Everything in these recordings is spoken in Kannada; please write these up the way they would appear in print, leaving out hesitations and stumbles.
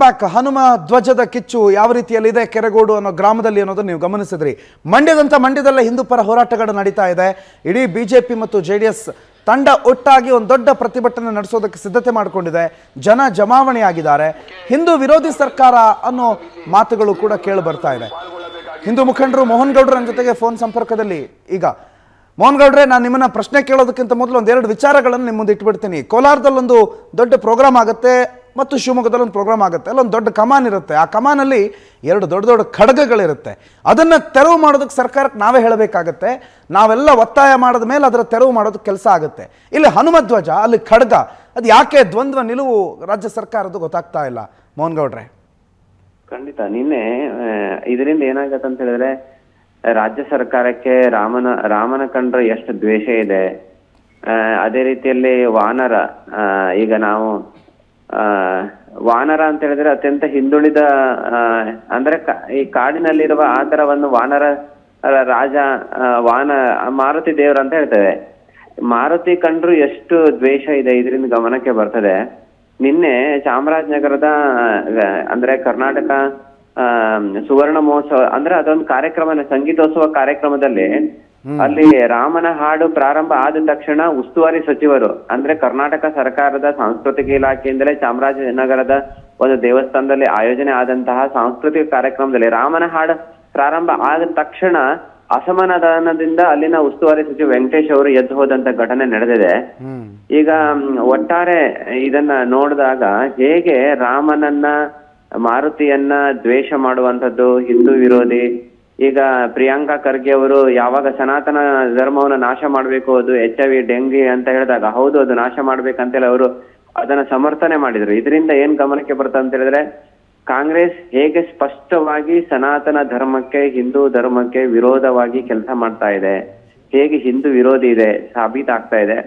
ಬ್ಯಾಕ್ ಹನುಮ ಧ್ವಜದ ಕಿಚ್ಚು ಯಾವ ರೀತಿಯಲ್ಲಿದೆ ಕೆರಗೋಡು ಅನ್ನೋ ಗ್ರಾಮದಲ್ಲಿ ಅನ್ನೋದನ್ನು ನೀವು ಗಮನಿಸಿದ್ರಿ. ಮಂಡ್ಯದಲ್ಲೇ ಹಿಂದೂ ಪರ ಹೋರಾಟಗಳು ನಡೀತಾ ಇದೆ. ಇಡೀ ಬಿಜೆಪಿ ಮತ್ತು ಜೆಡಿಎಸ್ ತಂಡ ಒಟ್ಟಾಗಿ ಒಂದು ದೊಡ್ಡ ಪ್ರತಿಭಟನೆ ನಡೆಸೋದಕ್ಕೆ ಸಿದ್ಧತೆ ಮಾಡಿಕೊಂಡಿದೆ. ಜನ ಜಮಾವಣೆಯಾಗಿದ್ದಾರೆ. ಹಿಂದೂ ವಿರೋಧಿ ಸರ್ಕಾರ ಅನ್ನೋ ಮಾತುಗಳು ಕೂಡ ಕೇಳಿ ಬರ್ತಾ ಇದೆ. ಹಿಂದೂ ಮುಖಂಡರು ಮೋಹನ್ ಗೌಡ್ರು ನನ್ನ ಜೊತೆಗೆ ಫೋನ್ ಸಂಪರ್ಕದಲ್ಲಿ. ಈಗ ಮೋಹನ್ ಗೌಡ್ರೆ, ನಾನು ನಿಮ್ಮನ್ನ ಪ್ರಶ್ನೆ ಕೇಳೋದಕ್ಕಿಂತ ಮೊದಲು ಒಂದೆರಡು ವಿಚಾರಗಳನ್ನು ನಿಮ್ಮ ಮುಂದೆ ಇಟ್ಬಿಡ್ತೀನಿ. ಕೋಲಾರದಲ್ಲೊಂದು ದೊಡ್ಡ ಪ್ರೋಗ್ರಾಮ್ ಆಗುತ್ತೆ ಮತ್ತು ಶಿವಮೊಗ್ಗದಲ್ಲಿ ಒಂದು ಪ್ರೋಗ್ರಾಮ್ ಆಗುತ್ತೆ. ಅಲ್ಲೊಂದು ದೊಡ್ಡ ಕಮಾನ್ ಇರುತ್ತೆ. ಆ ಕಮಾನಲ್ಲಿ ಎರಡು ದೊಡ್ಡ ದೊಡ್ಡ ಖಡ್ಗಗಳಿರುತ್ತೆ. ಅದನ್ನು ತೆರವು ಮಾಡೋದಕ್ಕೆ ಸರ್ಕಾರಕ್ಕೆ ನಾವೇ ಹೇಳಬೇಕಾಗತ್ತೆ. ನಾವೆಲ್ಲ ಒತ್ತಾಯ ಮಾಡಿದ ಮೇಲೆ ಅದರ ತೆರವು ಮಾಡೋದಕ್ಕೆ ಕೆಲಸ ಆಗುತ್ತೆ. ಇಲ್ಲಿ ಹನುಮ ಧ್ವಜ, ಅಲ್ಲಿ ಖಡ್ಗ, ಅದು ಯಾಕೆ ದ್ವಂದ್ವ ನಿಲುವು ರಾಜ್ಯ ಸರ್ಕಾರದ್ದು ಗೊತ್ತಾಗ್ತಾ ಇಲ್ಲ ಮೋಹನ್ ಗೌಡ್ರೆ? ಖಂಡಿತ ನಿನ್ನೆ ಇದರಿಂದ ಏನಾಗತ್ತೆ ಅಂತ ಹೇಳಿದ್ರೆ, ರಾಜ್ಯ ಸರ್ಕಾರಕ್ಕೆ ರಾಮನ ಕಂಡ್ರೆ ಎಷ್ಟು ದ್ವೇಷ ಇದೆ. ಅದೇ ರೀತಿಯಲ್ಲಿ ವಾನರ, ಈಗ ನಾವು ವಾನರ ಅಂತ ಹೇಳಿದ್ರೆ ಅತ್ಯಂತ ಹಿಂದುಳಿದ, ಅಂದ್ರೆ ಈ ಕಾಡಿನಲ್ಲಿರುವ ಆ ತರ ಒಂದು ವಾನರ ರಾಜ ಮಾರುತಿ ದೇವರು ಅಂತ ಹೇಳ್ತೇವೆ. ಮಾರುತಿ ಕಂಡ್ರು ಎಷ್ಟು ದ್ವೇಷ ಇದೆ ಇದರಿಂದ ಗಮನಕ್ಕೆ ಬರ್ತದೆ. ನಿನ್ನೆ ಚಾಮರಾಜನಗರದ ಅಂದ್ರೆ ಕರ್ನಾಟಕ ಸುವರ್ಣ ಮಹೋತ್ಸವ ಅಂದ್ರೆ ಅದೊಂದು ಕಾರ್ಯಕ್ರಮ, ಸಂಗೀತೋತ್ಸವ ಕಾರ್ಯಕ್ರಮದಲ್ಲಿ ಅಲ್ಲಿ ರಾಮನ ಹಾಡು ಪ್ರಾರಂಭ ಆದ ತಕ್ಷಣ ಉಸ್ತುವಾರಿ ಸಚಿವರು ಅಂದ್ರೆ ಕರ್ನಾಟಕ ಸರ್ಕಾರದ ಸಾಂಸ್ಕೃತಿಕ ಇಲಾಖೆಯಿಂದಲೇ ಚಾಮರಾಜನಗರದ ಒಂದು ದೇವಸ್ಥಾನದಲ್ಲಿ ಆಯೋಜನೆ ಆದಂತಹ ಸಾಂಸ್ಕೃತಿಕ ಕಾರ್ಯಕ್ರಮದಲ್ಲಿ ರಾಮನ ಹಾಡು ಪ್ರಾರಂಭ ಆದ ತಕ್ಷಣ ಅಸಮಾಧಾನದಿಂದ ಅಲ್ಲಿನ ಉಸ್ತುವಾರಿ ಸಚಿವ ವೆಂಕಟೇಶ್ ಅವರು ಎದ್ದು ಹೋದಂತ ಘಟನೆ ನಡೆದಿದೆ. ಈಗ ಒಟ್ಟಾರೆ ಇದನ್ನ ನೋಡಿದಾಗ ಹೇಗೆ ರಾಮನನ್ನ ಮಾರುತಿಯನ್ನ ದ್ವೇಷ ಮಾಡುವಂಥದ್ದು ಹಿಂದೂ ವಿರೋಧಿ. ಈಗ ಪ್ರಿಯಾಂಕಾ ಖರ್ಗೆ ಅವರು ಯಾವಾಗ ಸನಾತನ ಧರ್ಮವನ್ನ ನಾಶ ಮಾಡ್ಬೇಕು, ಅದು HIV ಡೆಂಗಿ ಅಂತ ಹೇಳಿದಾಗ ಹೌದು ಅದು ನಾಶ ಮಾಡ್ಬೇಕಂತೇಳಿ ಅವರು ಅದನ್ನ ಸಮರ್ಥನೆ ಮಾಡಿದ್ರು. ಇದರಿಂದ ಏನ್ ಗಮನಕ್ಕೆ ಬರ್ತದೆ ಅಂತ ಹೇಳಿದ್ರೆ, ಕಾಂಗ್ರೆಸ್ ಹೇಗೆ ಸ್ಪಷ್ಟವಾಗಿ ಸನಾತನ ಧರ್ಮಕ್ಕೆ ಹಿಂದೂ ಧರ್ಮಕ್ಕೆ ವಿರೋಧವಾಗಿ ಕೆಲಸ ಮಾಡ್ತಾ ಇದೆ, ಹೇಗೆ ಹಿಂದೂ ವಿರೋಧಿ ಇದೆ ಸಾಬೀತಾಗ್ತಾ ಇದೆ.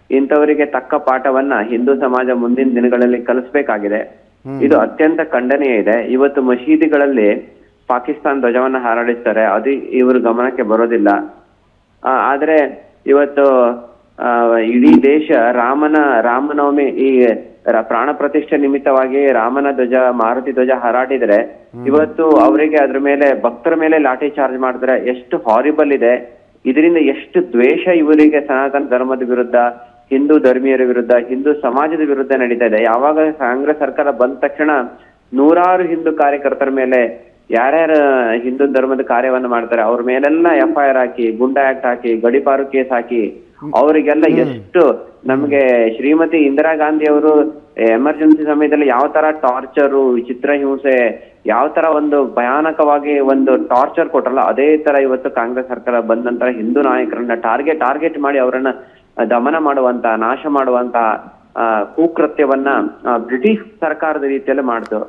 ಇಂಥವರಿಗೆ ತಕ್ಕ ಪಾಠವನ್ನ ಹಿಂದೂ ಸಮಾಜ ಮುಂದಿನ ದಿನಗಳಲ್ಲಿ ಕಲಿಸ್ಬೇಕಾಗಿದೆ. ಇದು ಅತ್ಯಂತ ಖಂಡನೀಯ ಇದೆ. ಇವತ್ತು ಮಸೀದಿಗಳಲ್ಲಿ ಪಾಕಿಸ್ತಾನ ಧ್ವಜವನ್ನ ಹಾರಾಡಿಸ್ತಾರೆ, ಅದು ಇವರು ಗಮನಕ್ಕೆ ಆದ್ರೆ ಇವತ್ತು ಇಡೀ ದೇಶ ರಾಮನವಮಿ ಈ ಪ್ರಾಣ ಪ್ರತಿಷ್ಠೆ ನಿಮಿತ್ತವಾಗಿ ರಾಮನ ಧ್ವಜ ಮಾರುತಿ ಧ್ವಜ ಹಾರಾಡಿದ್ರೆ ಇವತ್ತು ಅವರಿಗೆ ಅದ್ರ ಮೇಲೆ ಭಕ್ತರ ಮೇಲೆ ಲಾಠಿ ಚಾರ್ಜ್ ಮಾಡಿದ್ರೆ ಎಷ್ಟು ಹಾರಿಬಲ್ ಇದೆ. ಇದರಿಂದ ಎಷ್ಟು ದ್ವೇಷ ಇವರಿಗೆ ಸನಾತನ ಧರ್ಮದ ವಿರುದ್ಧ, ಹಿಂದೂ ಧರ್ಮೀಯರ ವಿರುದ್ಧ, ಹಿಂದೂ ಸಮಾಜದ ವಿರುದ್ಧ ನಡೀತಾ ಇದೆ. ಯಾವಾಗ ಕಾಂಗ್ರೆಸ್ ಸರ್ಕಾರ ಬಂದ ತಕ್ಷಣ ನೂರಾರು ಹಿಂದೂ ಕಾರ್ಯಕರ್ತರ ಮೇಲೆ ಯಾರ್ಯಾರು ಹಿಂದೂ ಧರ್ಮದ ಕಾರ್ಯವನ್ನ ಮಾಡ್ತಾರೆ ಅವ್ರ ಮೇಲೆಲ್ಲ FIR ಹಾಕಿ, ಗುಂಡಾ ಆಕ್ಟ್ ಹಾಕಿ, ಗಡಿಪಾರು ಕೇಸ್ ಹಾಕಿ ಅವರಿಗೆಲ್ಲ ಎಷ್ಟು ನಮ್ಗೆ ಶ್ರೀಮತಿ ಇಂದಿರಾ ಗಾಂಧಿ ಅವರು ಎಮರ್ಜೆನ್ಸಿ ಸಮಯದಲ್ಲಿ ಯಾವ ತರ ಟಾರ್ಚರು, ಚಿತ್ರಹಿಂಸೆ, ಯಾವ ತರ ಒಂದು ಭಯಾನಕವಾಗಿ ಒಂದು ಟಾರ್ಚರ್ ಕೊಟ್ರಲ್ಲ, ಅದೇ ತರ ಇವತ್ತು ಕಾಂಗ್ರೆಸ್ ಸರ್ಕಾರ ಬಂದ ನಂತರ ಹಿಂದೂ ನಾಯಕರನ್ನ ಟಾರ್ಗೆಟ್ ಮಾಡಿ ಅವರನ್ನ ದಮನ ಮಾಡುವಂತ, ನಾಶ ಮಾಡುವಂತ ಕುಕೃತ್ಯವನ್ನ ಬ್ರಿಟಿಷ್ ಸರ್ಕಾರದ ರೀತಿಯಲ್ಲಿ ಮಾಡ್ತು.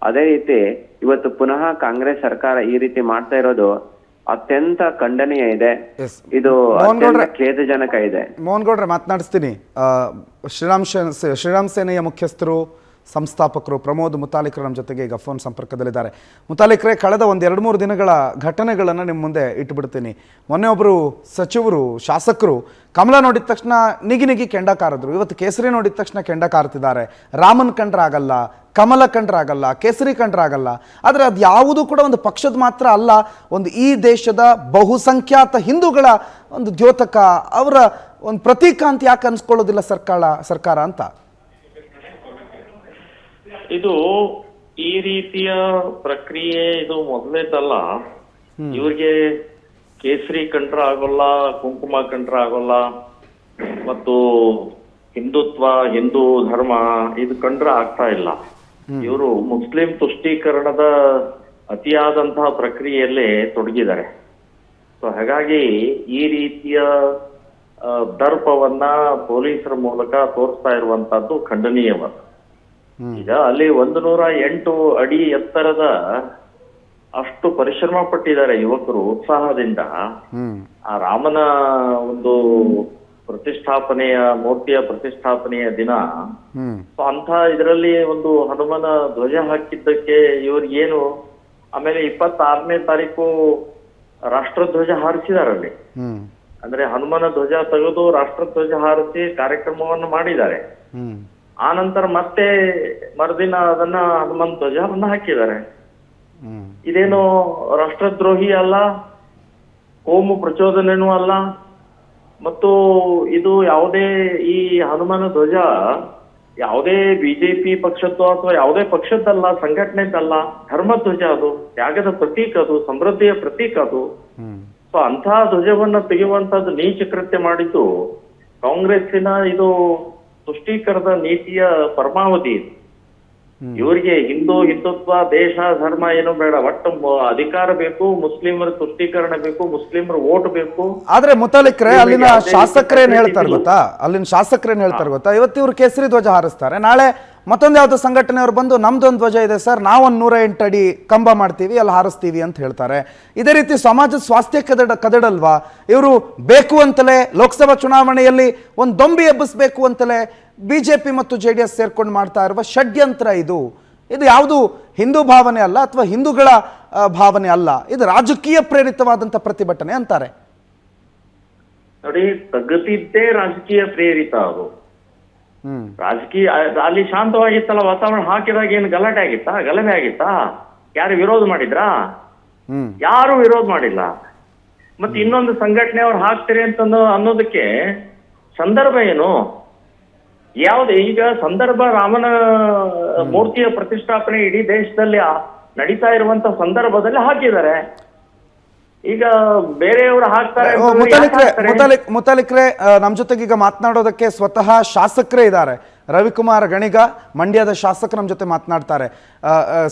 ಅದೇ ರೀತಿ ಇವತ್ತು ಪುನಃ ಕಾಂಗ್ರೆಸ್ ಸರ್ಕಾರ ಈ ರೀತಿ ಮಾಡ್ತಾ ಇರೋದು ಅತ್ಯಂತ ಖಂಡನೀಯ ಇದೆ. ಇದು ಖೇದಜನಕ ಇದೆ. ಮೋಹನ್ ಗೌಡ್ರೆ ಮಾತನಾಡಿಸ್ತೀನಿ. ಶ್ರೀರಾಮ್ ಸೇನೆಯ ಮುಖ್ಯಸ್ಥರು, ಸಂಸ್ಥಾಪಕರು ಪ್ರಮೋದ್ ಮುತಾಲಿಕರು ನಮ್ಮ ಜೊತೆಗೆ ಈಗ ಫೋನ್ ಸಂಪರ್ಕದಲ್ಲಿದ್ದಾರೆ. ಮುತಾಲಿಕರೇ, ಕಳೆದ ಒಂದು 2-3 ದಿನಗಳ ಘಟನೆಗಳನ್ನು ನಿಮ್ಮ ಮುಂದೆ ಇಟ್ಟುಬಿಡ್ತೀನಿ. ಮೊನ್ನೆ ಒಬ್ಬರು ಸಚಿವರು, ಶಾಸಕರು ಕಮಲ ನೋಡಿದ ತಕ್ಷಣ ನಿಗಿ ಕೆಂಡ ಕಾರಿದ್ರು. ಇವತ್ತು ಕೇಸರಿ ನೋಡಿದ ತಕ್ಷಣ ಕೆಂಡ ಕಾರ್ತಿದ್ದಾರೆ. ರಾಮನ್ ಕಂಡ್ರಾಗಲ್ಲ, ಕಮಲ ಕಂಡ್ರಾಗಲ್ಲ, ಕೇಸರಿ ಕಂಡ್ರಾಗಲ್ಲ. ಆದರೆ ಅದು ಯಾವುದೂ ಕೂಡ ಒಂದು ಪಕ್ಷದ ಮಾತ್ರ ಅಲ್ಲ, ಒಂದು ಈ ದೇಶದ ಬಹುಸಂಖ್ಯಾತ ಹಿಂದೂಗಳ ಒಂದು ದ್ಯೋತಕ, ಅವರ ಒಂದು ಪ್ರತೀಕ ಅಂತ ಯಾಕೆ ಅನ್ಸ್ಕೊಳ್ಳೋದಿಲ್ಲ ಸರ್ಕಾರ ಅಂತ? ಇದು ಈ ರೀತಿಯ ಪ್ರಕ್ರಿಯೆ ಇದು ಮೊದಲೇದಲ್ಲ. ಇವ್ರಿಗೆ ಕೇಸರಿ ಕಂಡ್ರ ಆಗೋಲ್ಲ, ಕುಂಕುಮ ಕಂಡ್ರ ಆಗೋಲ್ಲ, ಮತ್ತು ಹಿಂದುತ್ವ, ಹಿಂದೂ ಧರ್ಮ ಇದು ಕಂಡ್ರ ಆಗ್ತಾ ಇಲ್ಲ. ಇವರು ಮುಸ್ಲಿಂ ತುಷ್ಟೀಕರಣದ ಅತಿಯಾದಂತಹ ಪ್ರಕ್ರಿಯೆಯಲ್ಲಿ ತೊಡಗಿದ್ದಾರೆ. ಸೊ ಹಾಗಾಗಿ ಈ ರೀತಿಯ ದರ್ಪವನ್ನ ಪೊಲೀಸರ ಮೂಲಕ ತೋರಿಸ್ತಾ ಇರುವಂತಹದ್ದು ಖಂಡನೀಯವಾದ. ಈಗ ಅಲ್ಲಿ 108 ಅಡಿ ಎತ್ತರದ ಅಷ್ಟು ಪರಿಶ್ರಮ ಪಟ್ಟಿದ್ದಾರೆ ಯುವಕರು ಉತ್ಸಾಹದಿಂದ. ಆ ರಾಮನ ಒಂದು ಮೂರ್ತಿಯ ಪ್ರತಿಷ್ಠಾಪನೆಯ ದಿನ. ಸೊ ಅಂತ ಇದರಲ್ಲಿ ಒಂದು ಹನುಮನ ಧ್ವಜ ಹಾಕಿದ್ದಕ್ಕೆ ಇವ್ರಿಗೇನು, ಆಮೇಲೆ 26ನೇ ತಾರೀಕು ರಾಷ್ಟ್ರಧ್ವಜ ಹಾರಿಸಿದಾರಲ್ಲಿ. ಅಂದ್ರೆ ಹನುಮನ ಧ್ವಜ ತೆಗೆದು ರಾಷ್ಟ್ರಧ್ವಜ ಹಾರಿಸಿ ಕಾರ್ಯಕ್ರಮವನ್ನು ಮಾಡಿದ್ದಾರೆ. ಆ ನಂತರ ಮತ್ತೆ ಮರುದಿನ ಅದನ್ನ ಹನುಮಂತ ಧ್ವಜವನ್ನ ಹಾಕಿದ್ದಾರೆ. ಇದೇನು ರಾಷ್ಟ್ರದ್ರೋಹಿ ಅಲ್ಲ, ಕೋಮು ಪ್ರಚೋದನೆನೂ ಅಲ್ಲ, ಮತ್ತು ಇದು ಯಾವುದೇ ಈ ಹನುಮನ ಧ್ವಜ ಯಾವುದೇ ಬಿಜೆಪಿ ಪಕ್ಷದ್ದು ಅಥವಾ ಯಾವುದೇ ಪಕ್ಷದ್ದಲ್ಲ, ಸಂಘಟನೆದಲ್ಲ, ಧರ್ಮ ಧ್ವಜ ಅದು, ತ್ಯಾಗದ ಪ್ರತೀಕ ಅದು, ಸಮೃದ್ಧಿಯ ಪ್ರತೀಕ ಅದು. ಸೊ ಅಂತಹ ಧ್ವಜವನ್ನ ತೆಗೆಯುವಂತದ್ದು ನೀಚ ಕೃತ್ಯ ಮಾಡಿದ್ದು ಕಾಂಗ್ರೆಸ್ಸಿನ ಇದು ತುಷ್ಟೀಕರಣದ ನೀತಿಯ ಪರಮಾವಧಿ. ಇವರಿಗೆ ಹಿಂದುತ್ವ, ದೇಶ, ಧರ್ಮ ಏನು ಬೇಡ, ಒಟ್ಟು ಅಧಿಕಾರ ಬೇಕು, ಮುಸ್ಲಿಮರ ತುಷ್ಟೀಕರಣ ಬೇಕು, ಮುಸ್ಲಿಮರ ವೋಟ್ ಬೇಕು. ಆದ್ರೆ ಮುತಾಲಿಕ್ರೆ ಅಲ್ಲಿನ ಶಾಸಕರೇನ್ ಹೇಳ್ತಾರೆ ಗೊತ್ತಾ, ಇವತ್ತು ಇವ್ರು ಕೇಸರಿ ಧ್ವಜ ಹಾರಿಸ್ತಾರೆ, ನಾಳೆ ಮತ್ತೊಂದು ಯಾವ್ದೋ ಸಂಘಟನೆಯವರು ಬಂದು ನಮ್ದೊಂದು ಧ್ವಜ ಇದೆ ಸರ್, ನಾವೊಂದು 108 ಅಡಿ ಕಂಬ ಮಾಡ್ತೀವಿ, ಅಲ್ಲಿ ಹಾರಿಸ್ತೀವಿ ಅಂತ ಹೇಳ್ತಾರೆ. ಇದೇ ರೀತಿ ಸಮಾಜದ ಸ್ವಾಸ್ಥ್ಯ ಕದಡಲ್ವಾ? ಇವರು ಬೇಕು ಅಂತಲೇ ಲೋಕಸಭಾ ಚುನಾವಣೆಯಲ್ಲಿ ಒಂದು ದೊಂಬಿ ಎಬ್ಬಿಸ್ಬೇಕು ಅಂತಲೇ ಬಿಜೆಪಿ ಮತ್ತು JDS ಸೇರ್ಕೊಂಡು ಮಾಡ್ತಾ ಇರುವ ಷಡ್ಯಂತ್ರ ಇದು ಯಾವುದು ಹಿಂದೂ ಭಾವನೆ ಅಲ್ಲ, ಅಥವಾ ಹಿಂದೂಗಳ ಭಾವನೆ ಅಲ್ಲ, ಇದು ರಾಜಕೀಯ ಪ್ರೇರಿತವಾದಂತ ಪ್ರತಿಭಟನೆ ಅಂತಾರೆ. ನೋಡಿ, ಪ್ರಗತಿದ್ದೇ ರಾಜಕೀಯ ಪ್ರೇರಿತ ಅದು. ರಾಜಕೀಯ ಅಲ್ಲಿ ಶಾಂತವಾಗಿತ್ತಲ್ಲ ವಾತಾವರಣ, ಹಾಕಿದಾಗ ಏನು ಗಲಾಟೆ ಆಗಿತ್ತಾ? ಯಾರು ವಿರೋಧ ಮಾಡಿದ್ರಾ? ಯಾರು ವಿರೋಧ ಮಾಡಿಲ್ಲ. ಮತ್ತೆ ಇನ್ನೊಂದು ಸಂಘಟನೆ ಅವ್ರು ಹಾಕ್ತೀರಿ ಅಂತ ಅನ್ನೋದಕ್ಕೆ ಸಂದರ್ಭ ಏನು? ಯಾವ್ದು ಈಗ ಸಂದರ್ಭ? ರಾಮನ ಮೂರ್ತಿಯ ಪ್ರತಿಷ್ಠಾಪನೆ ಇಡೀ ದೇಶದಲ್ಲಿ ನಡೀತಾ ಇರುವಂತ ಸಂದರ್ಭದಲ್ಲಿ ಹಾಕಿದ್ದಾರೆ. ಈಗ ಬೇರೆಯವರು ಹಾಕ್ತಾರೆ. ಮುತಾಲಿಕ್ರೆ ನಮ್ ಜೊತೆಗೆ ಈಗ ಮಾತನಾಡೋದಕ್ಕೆ ಸ್ವತಃ ಶಾಸಕರೇ ಇದ್ದಾರೆ. ರವಿಕುಮಾರ್ ಗಣಿಗ, ಮಂಡ್ಯದ ಶಾಸಕರು ನಮ್ಮ ಜೊತೆ ಮಾತನಾಡ್ತಾರೆ.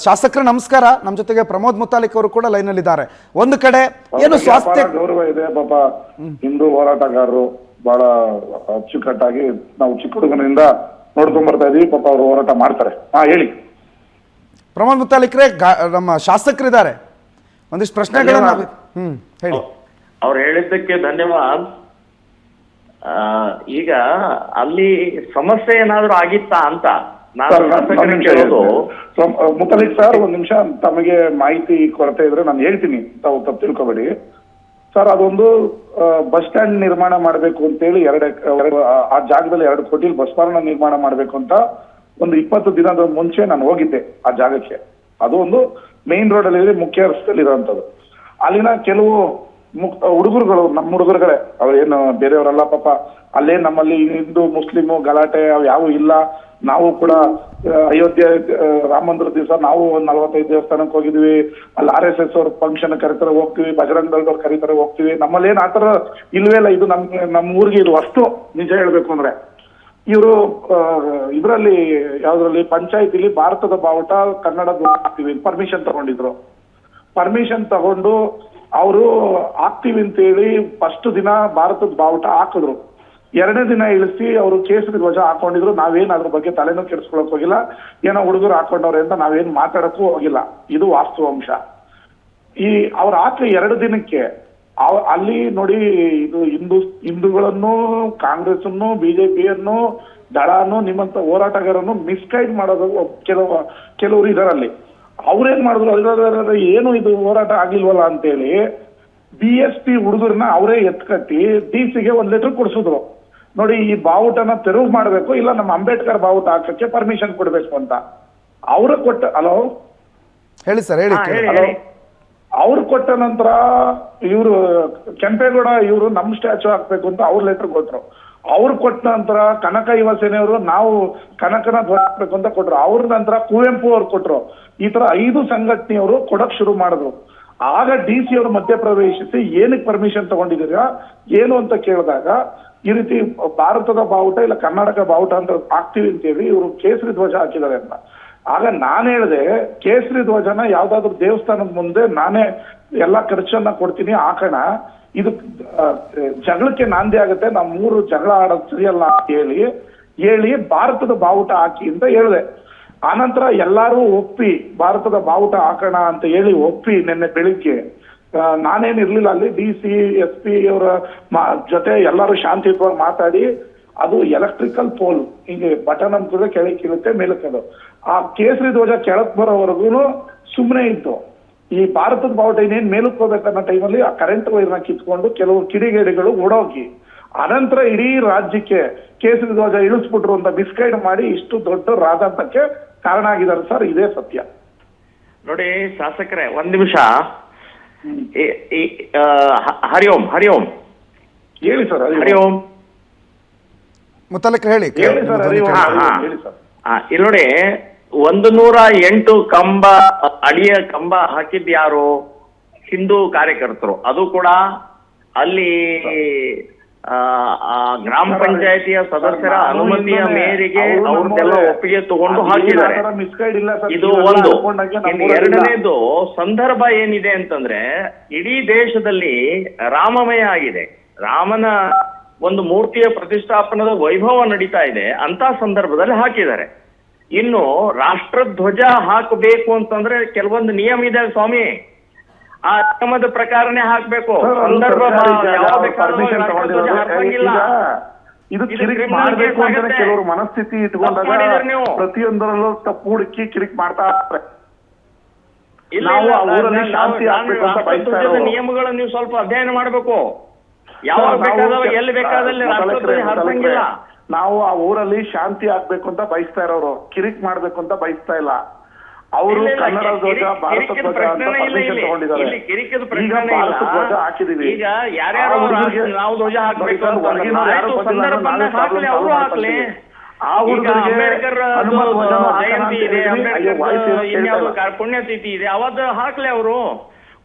ಶಾಸಕರ ನಮಸ್ಕಾರ. ನಮ್ಮ ಜೊತೆಗೆ ಪ್ರಮೋದ್ ಮುತಾಲಿಕ್ ಅವರು ಕೂಡ ಲೈನ್ ಅಲ್ಲಿ ಇದ್ದಾರೆ. ಒಂದು ಕಡೆ ಏನು ಸ್ವಾಸ್ಥ್ಯ ಗೌರವ ಇದೆ ಪಾಪ, ಹಿಂದೂ ಹೋರಾಟಗಾರರು ಬಹಳ ಅಚ್ಚುಕಟ್ಟಾಗಿ ನಾವು ಚಿಕ್ಕ ಹುಡುಗನಿಂದ ನೋಡ್ಕೊಂಡ್ ಬರ್ತಾ ಇದೀವಿ. ಪಾಪ ಅವರು ಹೋರಾಟ ಮಾಡ್ತಾರೆ. ಹೇಳಿ ಪ್ರಮೋದ್ ಮುತಾಲಿಕ್ರೆ, ನಮ್ಮ ಶಾಸಕರಿದ್ದಾರೆ, ಒಂದಿಷ್ಟು ಪ್ರಶ್ನೆಗಳನ್ನ ಹೇಳಿ. ಅವ್ರು ಹೇಳಿದ್ದಕ್ಕೆ ಧನ್ಯವಾದ. ಈಗ ಅಲ್ಲಿ ಸಮಸ್ಯೆ ಏನಾದ್ರು ಆಗಿತ್ತಾ ಅಂತ ನಾನು ಮುತಾಲಿಕ್ ಸರ್, ಒಂದ್ ನಿಮಿಷ ತಮಗೆ ಮಾಹಿತಿ ಕೊರತೆ ಇದ್ರೆ ನಾನು ಹೇಳ್ತೀನಿ, ತಾವು ತಪ್ಪು ತಿಳ್ಕೊಬೇಡಿ ಸರ್. ಅದೊಂದು ಬಸ್ ಸ್ಟ್ಯಾಂಡ್ ನಿರ್ಮಾಣ ಮಾಡ್ಬೇಕು ಅಂತೇಳಿ ಆ ಜಾಗದಲ್ಲಿ 2 ಕೋಟಿ ಬಸ್ ಸ್ಟಾಂಡ್ ನಿರ್ಮಾಣ ಮಾಡ್ಬೇಕು ಅಂತ ಒಂದು 20 ದಿನದ ಮುಂಚೆ ನಾನು ಹೋಗಿದ್ದೆ ಆ ಜಾಗಕ್ಕೆ. ಅದು ಒಂದು ಮೇನ್ ರೋಡ್ ಅಲ್ಲಿ ಮುಖ್ಯ ರಸ್ತೆಯಲ್ಲಿ ಇರುವಂತದ್ದು. ಅಲ್ಲಿನ ಕೆಲವು ಹುಡುಗರುಗಳು, ನಮ್ಮ ಹುಡುಗರುಗಳೇ, ಅವ್ರೇನು ಬೇರೆಯವರಲ್ಲ ಪಾಪ. ಅಲ್ಲೇ ನಮ್ಮಲ್ಲಿ ಹಿಂದೂ ಮುಸ್ಲಿಮು ಗಲಾಟೆ ಅವು ಯಾವು ಇಲ್ಲ. ನಾವು ಕೂಡ ಅಯೋಧ್ಯೆ ರಾಮ ಮಂದಿರ ದಿವಸ ನಾವು ಒಂದು 45 ದೇವಸ್ಥಾನಕ್ಕೆ ಹೋಗಿದ್ವಿ. ಅಲ್ಲಿ RSS ಅವ್ರ ಫಂಕ್ಷನ್ ಕರೀತಾರೆ ಹೋಗ್ತೀವಿ, ಬಜರಂಗ ದಳದವ್ರು ಕರೀತಾರೆ ಹೋಗ್ತೀವಿ. ನಮ್ಮಲ್ಲಿ ಏನ್ ಆತರ ಇಲ್ವೇ ಇಲ್ಲ. ಇದು ನಮ್ಮ ಊರಿಗೆ ಇದು ಅಷ್ಟು ನಿಜ ಹೇಳ್ಬೇಕು ಅಂದ್ರೆ. ಇವರು ಇದರಲ್ಲಿ ಯಾವ್ದ್ರಲ್ಲಿ ಪಂಚಾಯತಿಲಿ ಭಾರತದ ಬಾವುಟ ಕನ್ನಡದ ಹಾಕ್ತೀವಿ ಪರ್ಮಿಷನ್ ತಗೊಂಡಿದ್ರು. ಪರ್ಮಿಷನ್ ತಗೊಂಡು ಅವರು ಹಾಕ್ತೀವಿ ಅಂತೇಳಿ ಫಸ್ಟ್ ದಿನ ಭಾರತದ ಬಾವುಟ ಹಾಕಿದ್ರು. 2ನೇ ದಿನ ಇಳಿಸಿ ಅವರು ಕೇಸರಿ ಧ್ವಜ ಹಾಕೊಂಡಿದ್ರು. ನಾವೇನ್ ಅದ್ರ ಬಗ್ಗೆ ತಲೆನೂ ಕೆಡಿಸ್ಕೊಳಕ್ ಹೋಗಿಲ್ಲ. ಏನೋ ಹುಡುಗರು ಹಾಕೊಂಡವ್ರೆ ಅಂತ ನಾವೇನ್ ಮಾತಾಡಕ್ಕೂ ಹೋಗಿಲ್ಲ. ಇದು ವಾಸ್ತವಾಂಶ. ಈ ಅವ್ರು ಹಾಕಿ 2 ದಿನಕ್ಕೆ ಅಲ್ಲಿ ನೋಡಿ, ಇದು ಹಿಂದೂಗಳನ್ನು, ಕಾಂಗ್ರೆಸ್ ಅನ್ನು, ಬಿಜೆಪಿಯನ್ನು, ದಳನು, ನಿಮ್ಮಂತ ಹೋರಾಟಗಾರನ್ನು ಮಿಸ್ಗೈಡ್ ಮಾಡೋದು ಕೆಲವರು ಇದರಲ್ಲಿ. ಅವ್ರೇನ್ ಮಾಡಿದ್ರು, ಅದ್ರ ಏನು ಇದು ಹೋರಾಟ ಆಗಿಲ್ವಲ್ಲ ಅಂತೇಳಿ BSP ಹುಡುಗರನ್ನ ಅವರೇ ಎತ್ಕಟ್ಟಿ DC-ಗೆ 1 ಲೆಟರ್ ಕೊಡ್ಸಿದ್ರು. ನೋಡಿ, ಈ ಬಾವುಟನ ತೆರವು ಮಾಡ್ಬೇಕು, ಇಲ್ಲ ನಮ್ಮ ಅಂಬೇಡ್ಕರ್ ಬಾವುಟ ಹಾಕಕ್ಕೆ ಪರ್ಮಿಷನ್ ಕೊಡ್ಬೇಕು ಅಂತ. ಅವ್ರ ಕೊಟ್ಟ ಹಲೋ ಹೇಳಿ ಸರ್, ಹೇಳಿ. ಅವ್ರು ಕೊಟ್ಟ ನಂತರ ಇವರು ಕೆಂಪೇಗೌಡ ಇವರು ನಮ್ ಸ್ಟ್ಯಾಚು ಹಾಕ್ಬೇಕು ಅಂತ ಅವ್ರ ಲೆಟರ್ ಕೊಟ್ರು. ಅವ್ರು ಕೊಟ್ಟ ನಂತರ ಕನಕ ಯುವ ಸೇನೆಯವರು ನಾವು ಕನಕನ ಧ್ವಜ ಹಾಕ್ಬೇಕು ಅಂತ ಕೊಟ್ರು. ಅವ್ರ ನಂತರ ಕುವೆಂಪು ಅವ್ರು ಕೊಟ್ರು. ಈ ತರ 5 ಸಂಘಟನೆಯವರು ಕೊಡಕ್ ಶುರು ಮಾಡಿದ್ರು. ಆಗ DC ಅವರು ಮಧ್ಯ ಪ್ರವೇಶಿಸಿ ಏನಕ್ಕೆ ಪರ್ಮಿಷನ್ ತಗೊಂಡಿದ್ದೀರಾ ಏನು ಅಂತ ಕೇಳಿದಾಗ, ಈ ರೀತಿ ಭಾರತದ ಬಾವುಟ ಇಲ್ಲ ಕರ್ನಾಟಕ ಬಾವುಟ ಅಂತ ಹಾಕ್ತೀವಿ ಅಂತೇಳಿ ಇವರು ಕೇಸರಿ ಧ್ವಜ ಹಾಕಿದ್ದಾರೆ ಅಂತ. ಆಗ ನಾನು ಹೇಳಿದೆ, ಕೇಸರಿ ಧ್ವಜನ ಯಾವ್ದಾದ್ರು ದೇವಸ್ಥಾನದ ಮುಂದೆ ನಾನೇ ಎಲ್ಲಾ ಖರ್ಚನ್ನ ಕೊಡ್ತೀನಿ ಹಾಕೋಣ, ಇದು ಜಗಳಕ್ಕೆ ನಾಂದಿ ಆಗುತ್ತೆ, ನಾವು 3 ಜಗಳ ಆಡೋದು ಸರಿಯಲ್ಲ ಅಂತ ಹೇಳಿ ಭಾರತದ ಬಾವುಟ ಹಾಕಿ ಅಂತ ಹೇಳಿದೆ. ಆನಂತರ ಎಲ್ಲಾರು ಒಪ್ಪಿ ಭಾರತದ ಬಾವುಟ ಹಾಕೋಣ ಅಂತ ಹೇಳಿ ಒಪ್ಪಿ ನಿನ್ನೆ ಬೆಳಿಗ್ಗೆ ನಾನೇನ್ ಇರ್ಲಿಲ್ಲ ಅಲ್ಲಿ, DC SP ಅವರ ಜೊತೆ ಎಲ್ಲಾರು ಶಾಂತಿಯುತವಾಗಿ ಮಾತಾಡಿ, ಅದು ಎಲೆಕ್ಟ್ರಿಕಲ್ ಪೋಲ್ ಹಿಂಗೆ ಬಟನ್ ಅನ್ಸಿದ್ರೆ ಕೆಳಗೆ ಇರುತ್ತೆ, ಮೇಲಕ್ಕೆ ಅದು ಆ ಕೇಸರಿ ಧ್ವಜ ಕೆಳಕ್ ಬರೋವರೆಗೂ ಸುಮ್ಮನೆ ಇತ್ತು. ಈ ಭಾರತದ ಬಾವುಟ ಇನ್ನೇನ್ ಮೇಲಕ್ಕೆ ಹೋಗ್ಬೇಕನ್ನೋ ಟೈಮಲ್ಲಿ ಆ ಕರೆಂಟ್ ವೈರ್ನ ಕಿತ್ಕೊಂಡು ಕೆಲವು ಕಿಡಿಗೇಡಿಗಳು ಓಡೋಗಿ ಅನಂತರ ಇಡೀ ರಾಜ್ಯಕ್ಕೆ ಕೇಸರಿ ಧ್ವಜ ಇಳಿಸ್ಬಿಟ್ರು ಅಂತ ಮಿಸ್ಗೈಡ್ ಮಾಡಿ ಇಷ್ಟು ದೊಡ್ಡ ರಾಜಾಂತಕ್ಕೆ ಕಾರಣ ಆಗಿದ್ದಾರೆ ಸರ್. ಇದೇ ಸತ್ಯ. ನೋಡಿ ಶಾಸಕರೇ, ಒಂದ್ ನಿಮಿಷ. ಹರಿ ಓಂ ಹರಿ ಓಂ ಹೇಳಿ ಸರ್. ಹರಿ ಓಂ. ಮುತ್ತಲಕ್ ಹೇಳಿ. ಹೇಳಿ ಸರ್. ಹೇಳಿ ಸರ್. ಇಲ್ಲಿ ನೋಡಿ, 108 ಕಂಬ ಅಡಿಯ ಕಂಬ ಹಾಕಿದ್ ಯಾರು? ಹಿಂದೂ ಕಾರ್ಯಕರ್ತರು. ಅದು ಕೂಡ ಅಲ್ಲಿ ಗ್ರಾಮ ಪಂಚಾಯತಿಯ ಸದಸ್ಯರ ಅನುಮತಿಯ ಮೇರೆಗೆ ಅವ್ರದ್ದೆಲ್ಲ ಒಪ್ಪಿಗೆ ತಗೊಂಡು ಹಾಕಿದ್ದಾರೆ. ಇದು ಒಂದು. ಇನ್ನು ಎರಡನೇದು ಸಂದರ್ಭ ಏನಿದೆ ಅಂತಂದ್ರೆ, ಇಡೀ ದೇಶದಲ್ಲಿ ರಾಮಮಯ ಆಗಿದೆ. ರಾಮನ ಒಂದು ಮೂರ್ತಿಯ ಪ್ರತಿಷ್ಠಾಪನದ ವೈಭವ ನಡೀತಾ ಇದೆ. ಅಂತ ಸಂದರ್ಭದಲ್ಲಿ ಹಾಕಿದ್ದಾರೆ. ಇನ್ನು ರಾಷ್ಟ್ರಧ್ವಜ ಹಾಕಬೇಕು ಅಂತಂದ್ರೆ ಕೆಲವೊಂದು ನಿಯಮ ಇದೆ ಸ್ವಾಮಿ. ಆ ನಿಯಮದ ಪ್ರಕಾರನೇ ಹಾಕ್ಬೇಕು. ಸಂದರ್ಭ ಇದು ಕಿರಿಕ್ ಮಾಡಬೇಕು ಅಂತ ಕೆಲವರು ಮನಸ್ಥಿತಿ ಇಟ್ಕೊಂಡಾಗ ಪ್ರತಿಯೊಂದರಲ್ಲೂ ತಪ್ಪು ಹುಡುಕಿ ಕಿರಿಕ್ ಮಾಡ್ತಾ ನಾವು ಆ ಊರಲ್ಲಿ ಶಾಂತಿ ಆಗ್ಬೇಕು ಅಂತ ಬಯಸ್ತಾ ಇರೋದು. ನಿಯಮಗಳನ್ನು ನೀವು ಸ್ವಲ್ಪ ಅಧ್ಯಯನ ಮಾಡಬೇಕು. ಯಾವಾಗ ಬೇಕಾದವ ಎಲ್ಲಿ ಬೇಕಾದಲ್ಲಿ ರಾಷ್ಟ್ರಧ್ವಜ ಹಾರಿಸಂಗಿಲ್ಲ. ನಾವು ಆ ಊರಲ್ಲಿ ಶಾಂತಿ ಆಗ್ಬೇಕು ಅಂತ ಬಯಸ್ತಾ ಇರೋರು, ಕಿರಿಕ್ ಮಾಡ್ಬೇಕು ಅಂತ ಬಯಸ್ತಾ ಇಲ್ಲ. ಅವರು ಕನ್ನಡ ಧ್ವಜ, ಭಾರತ ಧ್ವಜ ಅಂತ ಪರ್ಮಿಷನ್ ತಗೊಂಡಿದ್ದಾರೆ. ಈಗ ಭಾರತ ಧ್ವಜ ಹಾಕಿದೀವಿ. ಈಗ ಯಾರ್ಯಾರು ನಾವು ಧ್ವಜ ಹಾಕ್ಬೇಕು ಹಾಕ್ಲಿ, ಅವರು ಹಾಕ್ಲಿ. ಅಂಬೇಡ್ಕರ್ ಜಯಂತಿ ಇದೆ, ಅಂಬೇಡ್ಕರ್ ಇನ್ಯಾವುದು ಪುಣ್ಯತಿಥಿ ಇದೆ, ಅವತ್ತು ಹಾಕ್ಲಿ ಅವರು.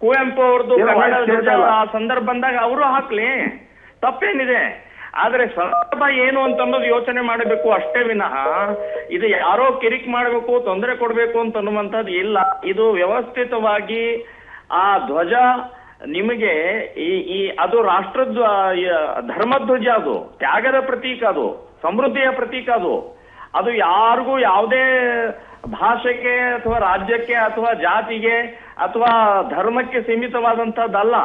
ಕುವೆಂಪು ಅವ್ರದ್ದು ಕನ್ನಡ ಧ್ವಜ ಆ ಸಂದರ್ಭ ಬಂದಾಗ ಅವರು ಹಾಕ್ಲಿ, ತಪ್ಪೇನಿದೆ. ಆದ್ರೆ ಸಂದರ್ಭ ಏನು ಅಂತನ್ನೋದು ಯೋಚನೆ ಮಾಡಬೇಕು ಅಷ್ಟೇ ವಿನಃ ಇದು ಯಾರೋ ಕಿರಿಕ್ ಮಾಡಬೇಕು, ತೊಂದರೆ ಕೊಡ್ಬೇಕು ಅಂತ ಅನ್ನುವಂಥದ್ದು ಇಲ್ಲ. ಇದು ವ್ಯವಸ್ಥಿತವಾಗಿ ಆ ಧ್ವಜ ನಿಮಗೆ ಈ ಅದು ಧರ್ಮಧ್ವಜ, ಅದು ತ್ಯಾಗದ ಪ್ರತೀಕ, ಅದು ಸಮೃದ್ಧಿಯ ಪ್ರತೀಕ. ಅದು ಯಾರಿಗೂ ಯಾವುದೇ ಭಾಷೆಗೆ ಅಥವಾ ರಾಜ್ಯಕ್ಕೆ ಅಥವಾ ಜಾತಿಗೆ ಅಥವಾ ಧರ್ಮಕ್ಕೆ ಸೀಮಿತವಾದಂತಹದ್ದಲ್ಲ.